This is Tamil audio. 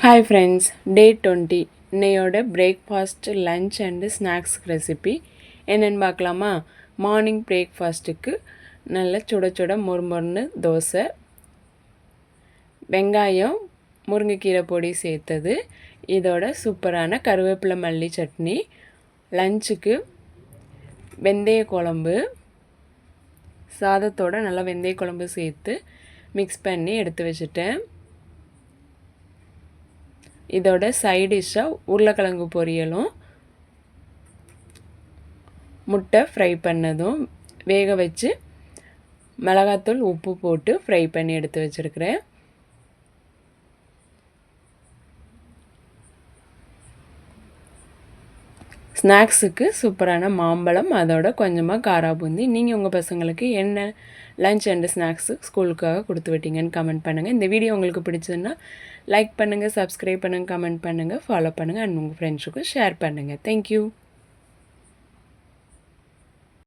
ஹாய் ஃப்ரெண்ட்ஸ், டே 20 இன்னையோட breakfast, lunch and snacks recipe என்னென்னு பார்க்கலாமா? மார்னிங் பிரேக்ஃபாஸ்ட்டுக்கு நல்ல சுட சுட மொறுமொறுன்னு தோசை, வெங்காயம், முருங்கைக்கீரை பொடி சேர்த்தது, இதோட சூப்பரான கருவேப்பிலை மல்லி சட்னி. லஞ்சுக்கு வெந்தய குழம்பு, சாதத்தோடு நல்லா வெந்தய குழம்பு சேர்த்து மிக்ஸ் பண்ணி எடுத்து வச்சுட்டேன். இதோட சைட் டிஷ்ஷாக உருளைக்கிழங்கு பொரியலும் முட்டை ஃப்ரை பண்ணதும் வேக வச்சு மிளகாத்தூள் உப்பு போட்டு ஃப்ரை பண்ணி எடுத்து வச்சுருக்கிறேன். ஸ்நாக்ஸுக்கு சூப்பரான மாம்பழம், அதோட கொஞ்சமாக காரா பூந்தி. நீங்கள் உங்கள் பசங்களுக்கு என்ன லன்ச் அண்டு ஸ்நாக்ஸு ஸ்கூலுக்காக கொடுத்து விட்டீங்கன்னு கமெண்ட் பண்ணுங்கள். இந்த வீடியோ உங்களுக்கு பிடிச்சதுன்னா லைக் பண்ணுங்கள், சப்ஸ்கிரைப் பண்ணுங்கள், கமெண்ட் பண்ணுங்கள், ஃபாலோ பண்ணுங்கள் அண்ட் உங்கள் ஃப்ரெண்ட்ஸுக்கும் ஷேர் பண்ணுங்கள். தேங்க்யூ.